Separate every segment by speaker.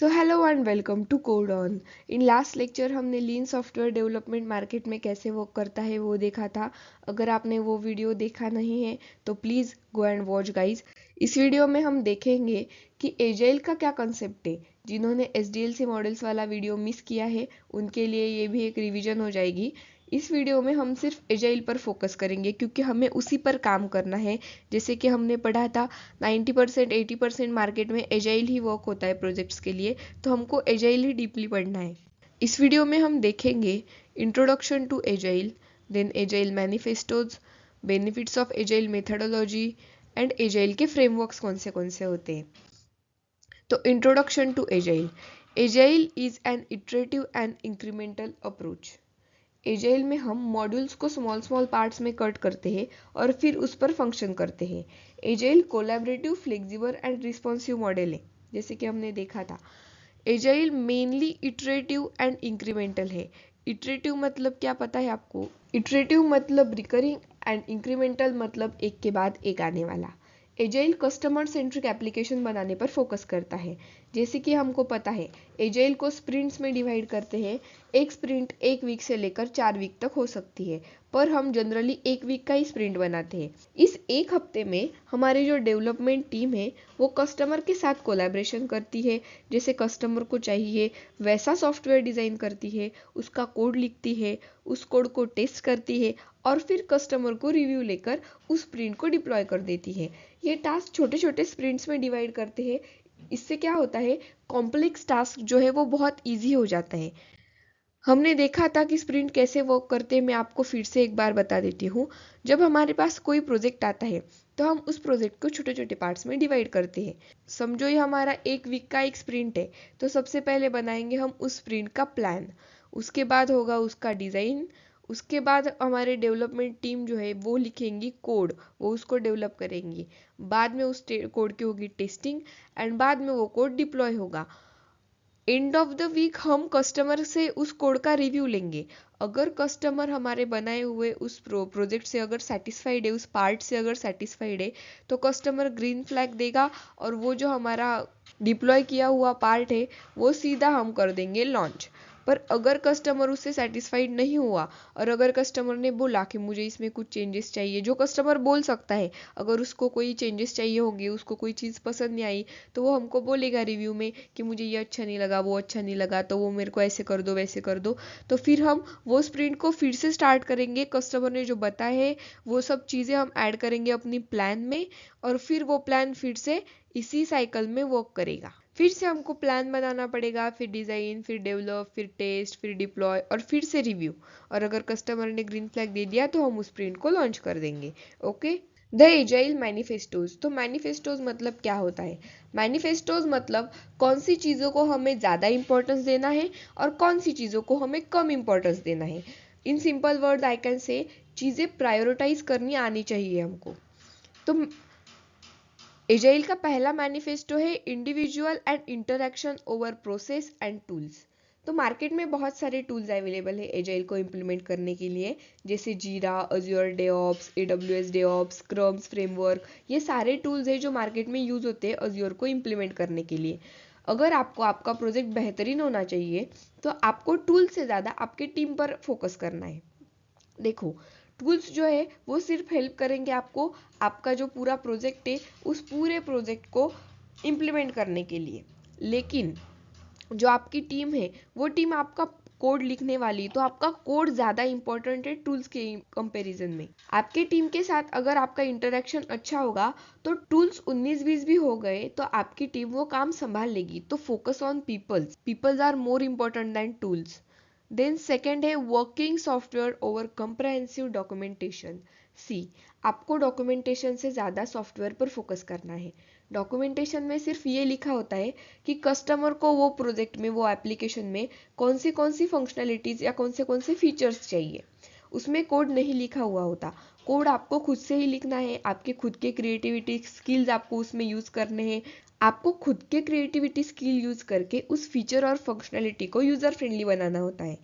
Speaker 1: Hello and welcome to code on. In last lecture हमने lean software development market में कैसे work करता है वो देखा था। अगर आपने वो वीडियो देखा नहीं है तो please go and watch guys. इस वीडियो में हम देखेंगे कि एजाइल का क्या कंसेप्ट है। जिन्होंने SDLC मॉडल्स वाला वीडियो मिस किया है उनके लिए ये भी एक रिवीजन हो जाएगी। इस वीडियो में हम सिर्फ एजाइल पर फोकस करेंगे क्योंकि हमें उसी पर काम करना है। जैसे कि हमने पढ़ा था 90% 80% मार्केट में एजाइल ही वर्क होता है प्रोजेक्ट्स के लिए, तो हमको एजाइल ही डीपली पढ़ना है। इस वीडियो में हम देखेंगे introduction to agile, then agile manifestos, benefits of agile methodology and agile के फ्रेमवर्क्स कौन से होते हैं। तो introduction to agile. Agile is an iterative and incremental approach. Agile में हम मॉड्यूल्स को स्मॉल स्मॉल पार्ट्स में कट करते हैं और फिर उस पर फंक्शन करते हैं। Agile collaborative, flexible and responsive model है, जैसे कि हमने देखा था। Agile mainly iterative and incremental है। इटरेटिव मतलब क्या पता है आपको? इटरेटिव मतलब रिकरिंग एंड इंक्रीमेंटल मतलब एक के बाद एक आने वाला। एजाइल कस्टमर सेंट्रिक एप्लीकेशन बनाने पर फोकस करता है। जैसे कि हमको पता है एजाइल को स्प्रिंट्स में डिवाइड करते हैं। एक स्प्रिंट 1 वीक से लेकर 4 वीक तक हो सकती है, पर हम जनरली 1 वीक का ही स्प्रिंट बनाते हैं। इस एक हफ्ते में हमारी जो डेवलपमेंट टीम है वो कस्टमर के साथ कोलैबोरेशन करती है। जैसे कस्टमर को चाहिए वैसा सॉफ्टवेयर डिज़ाइन करती है, उसका कोड लिखती है, उस कोड को टेस्ट करती है और फिर कस्टमर को रिव्यू लेकर उस स्प्रिंट को डिप्लॉय कर देती है। ये टास्क छोटे छोटे स्प्रिंट्स में डिवाइड करते हैं। इससे क्या होता है, कॉम्प्लेक्स टास्क जो है वो बहुत ईजी हो जाता है। हमने देखा था कि स्प्रिंट कैसे वर्क करते हैं, मैं आपको फिर से एक बार बता देती हूँ। जब हमारे पास कोई प्रोजेक्ट आता है तो हम उस प्रोजेक्ट को छोटे छोटे पार्ट्स में डिवाइड करते हैं। समझो ये हमारा 1 वीक का एक स्प्रिंट है, तो सबसे पहले बनाएंगे हम उस स्प्रिंट का प्लान। उसके बाद होगा उसका डिज़ाइन। उसके बाद हमारे डेवलपमेंट टीम जो है वो लिखेंगी कोड, वो उसको डेवलप करेंगी। बाद में उस कोड की होगी टेस्टिंग एंड बाद में वो कोड डिप्लॉय होगा। एंड ऑफ द वीक हम कस्टमर से उस कोड का रिव्यू लेंगे। अगर कस्टमर हमारे बनाए हुए उस प्रोजेक्ट से अगर सेटिस्फाइड है, उस पार्ट से अगर सेटिस्फाइड है, तो कस्टमर ग्रीन फ्लैग देगा और वो जो हमारा डिप्लॉय किया हुआ पार्ट है वो सीधा हम कर देंगे लॉन्च। पर अगर कस्टमर उससे सेटिस्फाइड नहीं हुआ और अगर कस्टमर ने बोला कि मुझे इसमें कुछ चेंजेस चाहिए, जो कस्टमर बोल सकता है, अगर उसको कोई चेंजेस चाहिए होंगे, उसको कोई चीज़ पसंद नहीं आई तो वो हमको बोलेगा रिव्यू में कि मुझे ये अच्छा नहीं लगा, वो अच्छा नहीं लगा, तो वो मेरे को ऐसे कर दो वैसे कर दो। तो फिर हम वो स्प्रिंट को फिर से स्टार्ट करेंगे। कस्टमर ने जो बताया है वो सब चीज़ें हम ऐड करेंगे अपनी प्लान में और फिर वो प्लान फिर से इसी साइकिल में वर्क करेगा। फिर से हमको प्लान बनाना पड़ेगा, फिर डिज़ाइन, फिर डेवलप, फिर टेस्ट, फिर डिप्लॉय और फिर से रिव्यू। और अगर कस्टमर ने ग्रीन फ्लैग दे दिया तो हम उस प्रिंट को लॉन्च कर देंगे। ओके। The agile manifestos. तो मैनिफेस्टोज मतलब क्या होता है? मैनिफेस्टोज मतलब कौन सी चीज़ों को हमें ज़्यादा इंपॉर्टेंस देना है और कौन सी चीज़ों को हमें कम इंपॉर्टेंस देना है। In simple word I can say चीज़ें प्रायोरिटाइज करनी आनी चाहिए हमको। तो एजाइल का पहला मैनिफेस्टो है individual and interaction over process and tools. तो मार्केट में बहुत सारे टूल्स अवेलेबल है एजाइल को इम्प्लीमेंट करने के लिए, जैसे जीरा, अज्योर डेओप्स, AWS डेओप्स, स्क्रम्स फ्रेमवर्क। ये सारे टूल्स है जो मार्केट में यूज होते हैं अज्योर को इम्प्लीमेंट करने के लिए। अगर आपको आपका प्रोजेक्ट बेहतरीन होना चाहिए तो आपको टूल से ज़्यादा आपके टीम पर फोकस करना है। देखो, टूल्स जो है वो सिर्फ हेल्प करेंगे आपको आपका जो पूरा प्रोजेक्ट है उस पूरे प्रोजेक्ट को इम्प्लीमेंट करने के लिए। लेकिन जो आपकी टीम है वो टीम आपका कोड लिखने वाली, तो आपका कोड ज़्यादा इंपॉर्टेंट है टूल्स के कंपैरिजन में। आपके टीम के साथ अगर आपका इंटरेक्शन अच्छा होगा तो टूल्स 19-20 भी हो गए तो आपकी टीम वो काम संभाल लेगी। तो focus on peoples, peoples are more important than tools. Then second है working software over comprehensive documentation. See, आपको डॉक्यूमेंटेशन से ज़्यादा सॉफ्टवेयर पर फोकस करना है। डॉक्यूमेंटेशन में सिर्फ ये लिखा होता है कि कस्टमर को वो प्रोजेक्ट में, वो एप्लीकेशन में कौन सी फंक्शनैलिटीज़ या कौन से फीचर्स चाहिए। उसमें कोड नहीं लिखा हुआ होता। कोड आपको खुद से ही लिखना है, आपके खुद के क्रिएटिविटी स्किल्स आपको उसमें यूज़ करने हैं। आपको खुद के क्रिएटिविटी स्किल यूज़ करके उस फीचर और फंक्शनैलिटी को यूज़र फ्रेंडली बनाना होता है।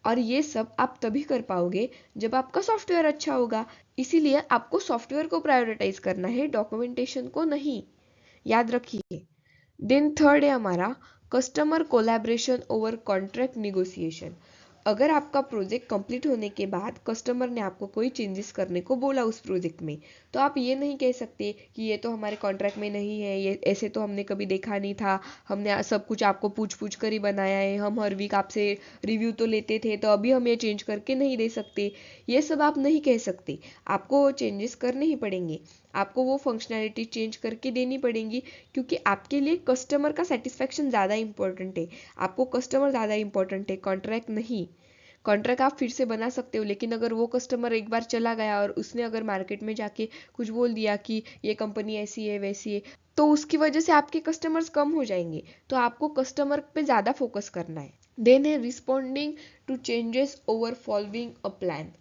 Speaker 1: और ये सब आप तभी कर पाओगे जब आपका सॉफ्टवेयर अच्छा होगा। इसीलिए आपको सॉफ्टवेयर को प्रायोरिटाइज करना है, डॉक्यूमेंटेशन को नहीं। याद रखिए। देन थर्ड है हमारा customer collaboration over contract negotiation. अगर आपका प्रोजेक्ट कंप्लीट होने के बाद कस्टमर ने आपको कोई चेंजेस करने को बोला उस प्रोजेक्ट में, तो आप ये नहीं कह सकते कि ये तो हमारे कॉन्ट्रैक्ट में नहीं है, ये ऐसे तो हमने कभी देखा नहीं था, हमने सब कुछ आपको पूछ पूछ कर ही बनाया है, हम हर वीक आपसे रिव्यू तो लेते थे, तो अभी हम ये चेंज करके नहीं दे सकते। ये सब आप नहीं कह सकते, आपको चेंजेस करने ही पड़ेंगे, आपको वो फंक्शनैलिटी चेंज करके देनी पड़ेंगी, क्योंकि आपके लिए कस्टमर का सेटिस्फेक्शन ज़्यादा इंपॉर्टेंट है, आपको कस्टमर ज़्यादा इंपॉर्टेंट है, कॉन्ट्रैक्ट नहीं। कॉन्ट्रैक्ट आप फिर से बना सकते हो, लेकिन अगर वो कस्टमर एक बार चला गया और उसने अगर मार्केट में जाके कुछ बोल दिया कि ये कंपनी ऐसी है वैसी है, तो उसकी वजह से आपके कस्टमर्स कम हो जाएंगे। तो आपको कस्टमर पे ज़्यादा फोकस करना है। देन है responding to changes over following a plan.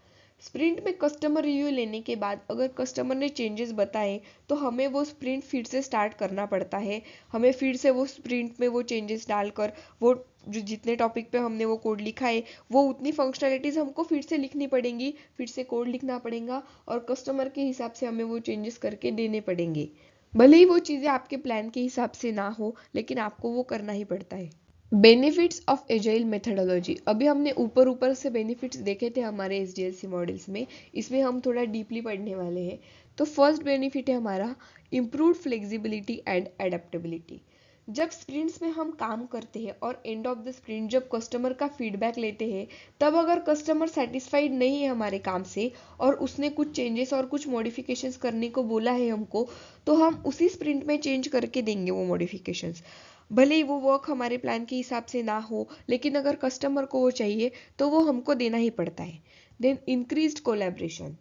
Speaker 1: Sprint में कस्टमर रिव्यू लेने के बाद अगर कस्टमर ने चेंजेस बताए, तो हमें वो स्प्रिंट फिर से स्टार्ट करना पड़ता है। हमें फिर से वो स्प्रिंट में वो चेंजेस डालकर वो जो जितने टॉपिक पे हमने वो कोड लिखा है, वो उतनी फंक्शनैलिटीज हमको फिर से लिखनी पड़ेंगी, फिर से कोड लिखना पड़ेगा और कस्टमर के हिसाब से हमें वो चेंजेस करके देने पड़ेंगे। भले ही वो चीज़ें आपके प्लान के हिसाब से ना हो, लेकिन आपको वो करना ही पड़ता है। Benefits of agile methodology. अभी हमने ऊपर ऊपर से बेनिफिट्स देखे थे हमारे SDLC मॉडल्स में, इसमें हम थोड़ा डीपली पढ़ने वाले हैं। तो फर्स्ट बेनिफिट है हमारा इम्प्रूव्ड फ्लेक्सिबिलिटी एंड एडेप्टेबिलिटी। जब स्प्रिंट्स में हम काम करते हैं और एंड ऑफ द स्प्रिंट जब कस्टमर का फीडबैक लेते हैं, तब अगर कस्टमर सेटिस्फाइड नहीं है हमारे काम से और उसने कुछ चेंजेस और कुछ मॉडिफिकेशंस करने को बोला है हमको, तो हम उसी स्प्रिंट में चेंज करके देंगे वो मॉडिफिकेशंस। भले ही वो वर्क हमारे प्लान के हिसाब से ना हो, लेकिन अगर कस्टमर को वो चाहिए तो वो हमको देना ही पड़ता है। Then increased collaboration.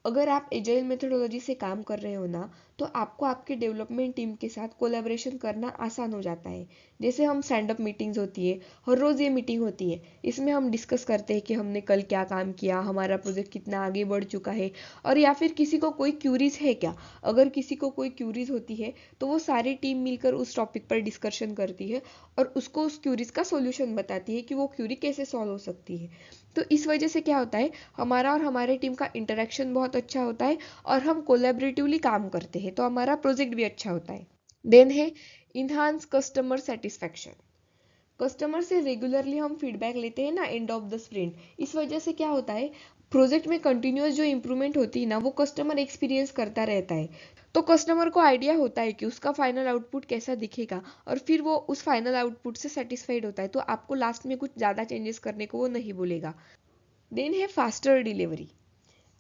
Speaker 1: अगर आप एजाइल मेथोडोलॉजी से काम कर रहे हो ना, तो आपको आपके डेवलपमेंट टीम के साथ कोलैबोरेशन करना आसान हो जाता है। जैसे हम स्टैंड अप मीटिंग्स होती है, हर रोज़ ये मीटिंग होती है, इसमें हम डिस्कस करते हैं कि हमने कल क्या काम किया, हमारा प्रोजेक्ट कितना आगे बढ़ चुका है, और या फिर किसी को कोई क्यूरीज है क्या। अगर किसी को कोई क्यूरीज होती है तो वो सारी टीम मिलकर उस टॉपिक पर डिस्कशन करती है और उसको उस क्यूरीज का सोल्यूशन बताती है कि वो क्यूरी कैसे सॉल्व हो सकती है। तो इस वजह से क्या होता है, हमारा और हमारे टीम का इंटरेक्शन बहुत अच्छा होता है और हम कोलैबोरेटिवली काम करते हैं, तो हमारा प्रोजेक्ट भी अच्छा होता है। देन है इन्हांस कस्टमर सेटिस्फैक्शन। कस्टमर से रेगुलरली हम फीडबैक लेते हैं ना एंड ऑफ द स्प्रिंट, इस वजह से क्या होता है, प्रोजेक्ट में कंटिन्यूअस जो इंप्रूवमेंट होती है ना, वो कस्टमर एक्सपीरियंस करता रहता है। तो कस्टमर को आइडिया होता है कि उसका फाइनल आउटपुट कैसा दिखेगा और फिर वो उस फाइनल आउटपुट से सेटिस्फाइड होता है, तो आपको लास्ट में कुछ ज़्यादा चेंजेस करने को वो नहीं बोलेगा। देन है फास्टर डिलीवरी।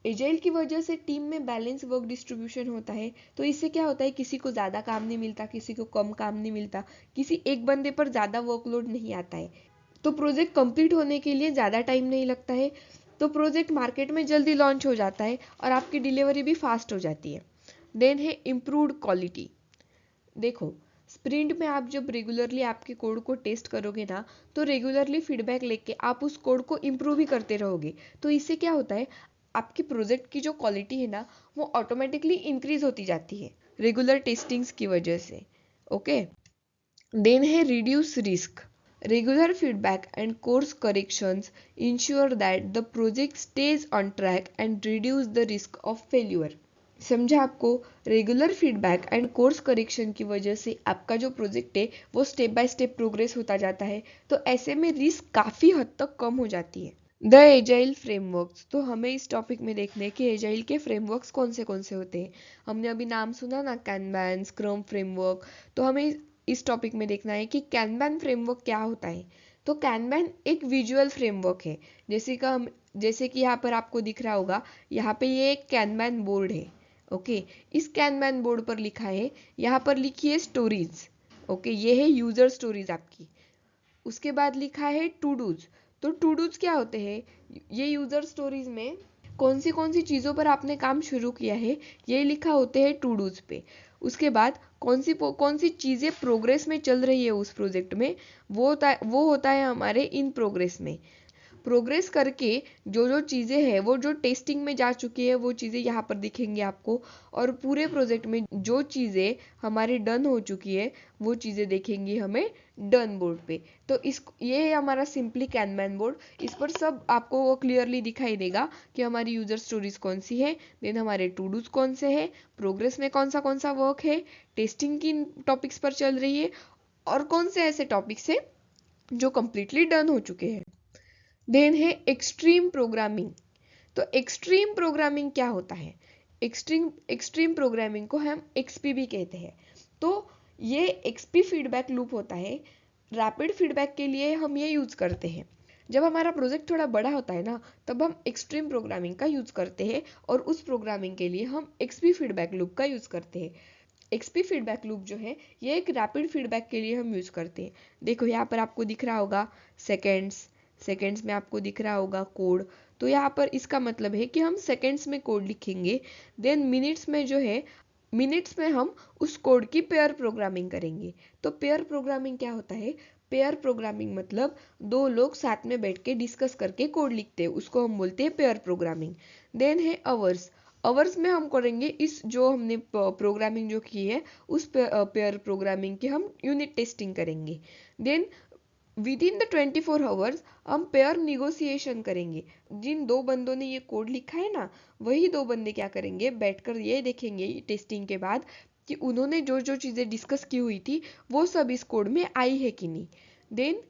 Speaker 1: एजाइल की वजह से टीम में बैलेंस वर्क डिस्ट्रीब्यूशन होता है, तो इससे क्या होता है, किसी को ज़्यादा काम नहीं मिलता, किसी को कम काम नहीं मिलता, किसी एक बंदे पर ज़्यादा वर्कलोड नहीं आता है, तो प्रोजेक्ट कंप्लीट होने के लिए ज़्यादा टाइम नहीं लगता है, तो प्रोजेक्ट मार्केट में जल्दी लॉन्च हो जाता है और आपकी डिलीवरी भी फास्ट हो जाती है। देन है इम्प्रूव्ड क्वालिटी। देखो, स्प्रिंट में आप जब रेगुलरली आपके कोड को टेस्ट करोगे ना, तो रेगुलरली फीडबैक लेके आप उस कोड को इम्प्रूव ही करते रहोगे, तो इससे क्या होता है, आपकी प्रोजेक्ट की जो क्वालिटी है ना, वो ऑटोमेटिकली इंक्रीज होती जाती है रेगुलर टेस्टिंग्स की वजह से। ओके। देन है reduce risk. Regular feedback and course corrections ensure that the project stage on track and reduce the risk of failure. समझा आपको, regular feedback and course correction की वजह से आपका जो प्रोजेक्ट है वो स्टेप बाय स्टेप प्रोग्रेस होता जाता है, तो ऐसे में रिस्क काफ़ी हद तक कम हो जाती है। The agile frameworks. तो हमें इस टॉपिक में देखना है कि एजाइल के फ्रेमवर्क्स कौन से होते हैं। हमने अभी नाम सुना ना, कैनबैन, स्क्रम फ्रेमवर्क, तो हमें इस टॉपिक में देखना है कि कैनबैन फ्रेमवर्क क्या होता है। तो कैनबैन एक विजुअल फ्रेमवर्क है, जैसे कि यहाँ पर आपको दिख रहा होगा, यहाँ पे ये एक कैनबैन बोर्ड है। ओके, इस कैनबैन बोर्ड पर लिखा है, यहाँ पर लिखी है स्टोरीज। ओके, ये है यूजर स्टोरीज आपकी। उसके बाद लिखा है टू डूज। तो टू डूज क्या होते हैं, ये यूजर स्टोरीज में कौन सी चीज़ों पर आपने काम शुरू किया है, ये लिखा होते हैं टू डूज पे। उसके बाद कौन सी चीज़ें प्रोग्रेस में चल रही है उस प्रोजेक्ट में, वो होता है हमारे इन प्रोग्रेस में। प्रोग्रेस करके जो जो चीज़ें हैं, वो जो टेस्टिंग में जा चुकी है, वो चीज़ें यहाँ पर दिखेंगी आपको, और पूरे प्रोजेक्ट में जो चीज़ें हमारी डन हो चुकी है, वो चीज़ें देखेंगी हमें डन बोर्ड पे। तो ये है हमारा सिंपली कैनबैन बोर्ड। इस पर सब आपको वो क्लियरली दिखाई देगा कि हमारी यूजर स्टोरीज कौन सी है, देन हमारे टू डूज कौन से है, प्रोग्रेस में कौन सा वर्क है, टेस्टिंग किन टॉपिक्स पर चल रही है, और कौन से ऐसे टॉपिक्स हैं जो कंप्लीटली डन हो चुके हैं। देन है एक्सट्रीम प्रोग्रामिंग। तो एक्सट्रीम प्रोग्रामिंग क्या होता है? एक्सट्रीम प्रोग्रामिंग को हम एक्सपी भी कहते हैं। तो ये एक्सपी फीडबैक लूप होता है। रैपिड फीडबैक के लिए हम ये यूज करते हैं। जब हमारा प्रोजेक्ट थोड़ा बड़ा होता है ना, तब हम एक्सट्रीम प्रोग्रामिंग का यूज करते हैं और उस प्रोग्रामिंग के लिए हम एक्सपी फीडबैक लूप का यूज करते हैं। एक्सपी फीडबैक लूप जो है ये एक रैपिड फीडबैक के लिए हम यूज करते हैं। देखो यहाँ पर आपको दिख रहा होगा सेकेंड्स में आपको दिख रहा होगा कोड। तो यहाँ पर इसका मतलब है कि हम सेकेंड्स में कोड लिखेंगे। देन मिनट्स में जो है, मिनट्स में हम उस कोड की पेयर प्रोग्रामिंग करेंगे। तो पेयर प्रोग्रामिंग क्या होता है? पेयर प्रोग्रामिंग मतलब दो लोग साथ में बैठ के डिस्कस करके कोड लिखते हैं, उसको हम बोलते हैं पेयर प्रोग्रामिंग। देन है अवर्स। अवर्स में हम करेंगे इस जो हमने प्रोग्रामिंग जो की है उस पेयर प्रोग्रामिंग की हम यूनिट टेस्टिंग करेंगे। Then within the 24 hours हम पेयर निगोसिएशन करेंगे। जिन दो बंदों ने ये कोड लिखा है ना, वही दो बंदे क्या करेंगे, बैठकर ये देखेंगे टेस्टिंग के बाद कि उन्होंने जो जो चीज़ें डिस्कस की हुई थी वो सब इस कोड में आई है कि नहीं। देन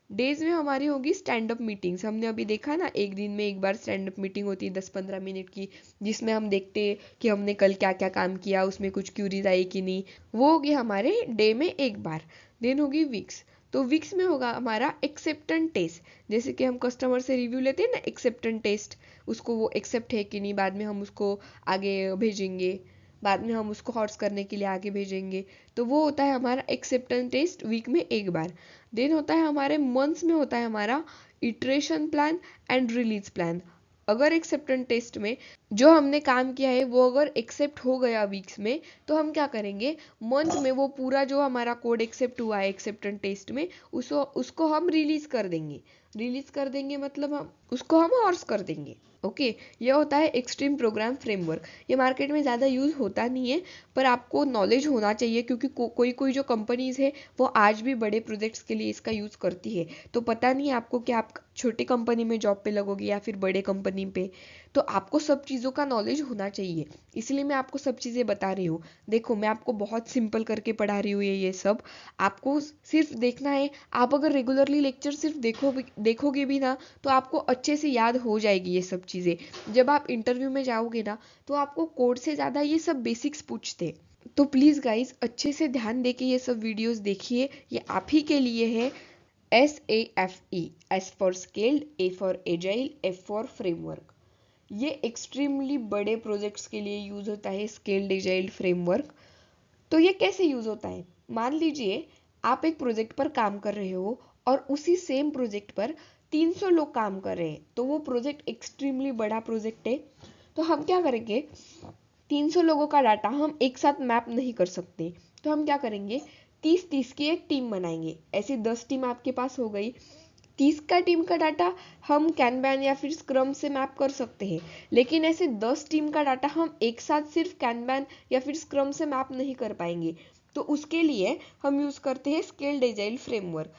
Speaker 1: डेज में हमारी होगी स्टैंड अप मीटिंग्स। हमने अभी देखा ना, एक दिन में एक बार स्टैंड अप मीटिंग होती है 10-15 मिनट की, जिसमें हम देखते हैं कि हमने कल क्या क्या काम किया, उसमें कुछ क्यूरीज आई कि नहीं। वो होगी हमारे डे में एक बार। देन होगी वीक्स। तो वीक्स में होगा हमारा एक्सेप्टेंस टेस्ट। जैसे कि हम कस्टमर से रिव्यू लेते हैं ना, एक्सेप्टेंस टेस्ट, उसको वो एक्सेप्ट है कि नहीं, बाद में हम उसको आगे भेजेंगे, बाद में हम उसको हॉर्स करने के लिए आगे भेजेंगे। तो वो होता है हमारा एक्सेप्टेंस टेस्ट वीक में एक बार। देन होता है हमारे मंथ्स में होता है हमारा iteration plan and release plan. अगर एक्सेप्टेंस टेस्ट में जो हमने काम किया है वो अगर एक्सेप्ट हो गया वीक्स में, तो हम क्या करेंगे, मंथ में वो पूरा जो हमारा कोड एक्सेप्ट हुआ है एक्सेप्टेंस टेस्ट में उसको हम रिलीज कर देंगे। रिलीज कर देंगे मतलब हम उसको हम हॉर्स कर देंगे। ओके, ये होता है एक्सट्रीम प्रोग्राम फ्रेमवर्क। ये मार्केट में ज़्यादा यूज़ होता नहीं है, पर आपको नॉलेज होना चाहिए, क्योंकि कोई कोई जो कंपनीज है वो आज भी बड़े प्रोजेक्ट्स के लिए इसका यूज़ करती है। तो पता नहीं आपको कि आप छोटी कंपनी में जॉब पे लगोगे या फिर बड़े कंपनी पे, तो आपको सब चीज़ों का नॉलेज होना चाहिए। इसलिए मैं आपको सब चीज़ें बता रही हूँ। देखो, मैं आपको बहुत सिंपल करके पढ़ा रही हूँ ये सब। आपको सिर्फ देखना है। आप अगर रेगुलरली लेक्चर सिर्फ देखोगे भी ना, तो आपको अच्छे से याद हो जाएगी ये सब चीज़ें। जब आप इंटरव्यू में जाओगे ना, तो आपको कोड से ज़्यादा ये सब बेसिक्स पूछते। तो प्लीज़ गाइज अच्छे से ध्यान देके ये सब वीडियोस देखिए, ये आप ही के लिए है। SAFE, S for scaled, A for agile, F for framework. ये एक्सट्रीमली बड़े प्रोजेक्ट्स के लिए यूज़ होता है स्केल्ड एजाइल फ्रेमवर्क। तो ये कैसे यूज़ होता है? मान लीजिए आप एक प्रोजेक्ट पर काम कर रहे हो और उसी सेम प्रोजेक्ट पर 300 लोग काम कर रहे हैं, तो वो प्रोजेक्ट एक्सट्रीमली बड़ा प्रोजेक्ट है। तो हम क्या करेंगे, 300 लोगों का डाटा हम एक साथ मैप नहीं कर सकते, तो हम क्या करेंगे, 30-30 की एक टीम बनाएंगे। ऐसी 10 टीम आपके पास हो गई। 30 का टीम का डाटा हम कैनबैन या फिर स्क्रम से मैप कर सकते हैं, लेकिन ऐसे 10 टीम का डाटा हम एक साथ सिर्फ कैनबैन या फिर स्क्रम से मैप नहीं कर पाएंगे। तो उसके लिए हम यूज़ करते हैं स्केल्ड एजाइल फ्रेमवर्क।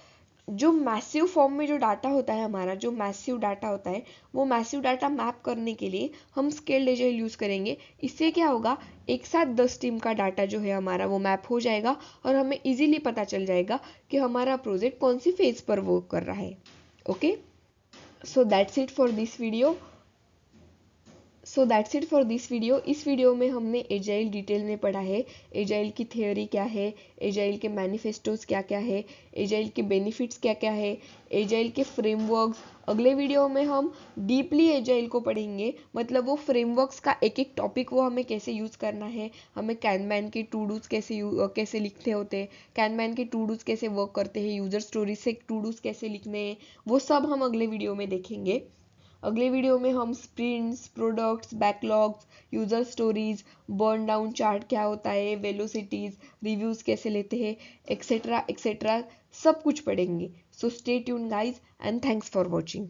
Speaker 1: जो मैसिव फॉर्म में जो डाटा होता है हमारा, जो मैसिव डाटा होता है, वो मैसिव डाटा मैप करने के लिए हम स्केल्ड एजाइल यूज़ करेंगे। इससे क्या होगा, एक साथ 10 टीम का डाटा जो है हमारा वो मैप हो जाएगा और हमें इजीली पता चल जाएगा कि हमारा प्रोजेक्ट कौन सी फेज पर वर्क कर रहा है। Okay, so that's it for this video. इस वीडियो में हमने एजाइल डिटेल में पढ़ा है, एजाइल की थ्योरी क्या है, एजाइल के मैनिफेस्टोज क्या क्या है, एजाइल के बेनिफिट्स क्या क्या है, एजाइल के फ्रेमवर्क्स। अगले वीडियो में हम डीपली एजाइल को पढ़ेंगे, मतलब वो फ्रेमवर्क्स का एक एक टॉपिक वो हमें कैसे यूज़ करना है, हमें कैनमैन के टू डूज कैसे लिखते होते हैं, कैनमैन के टू डूज कैसे वर्क करते हैं, यूजर स्टोरीज से टू डूज कैसे लिखने हैं, वो सब हम अगले वीडियो में देखेंगे। अगले वीडियो में हम sprints, products, backlogs, user stories, burn down chart क्या होता है, वेलोसिटीज, रिव्यूज कैसे लेते हैं, एक्सेट्रा एक्सेट्रा सब कुछ पढ़ेंगे। So stay tune guys and thanks for watching.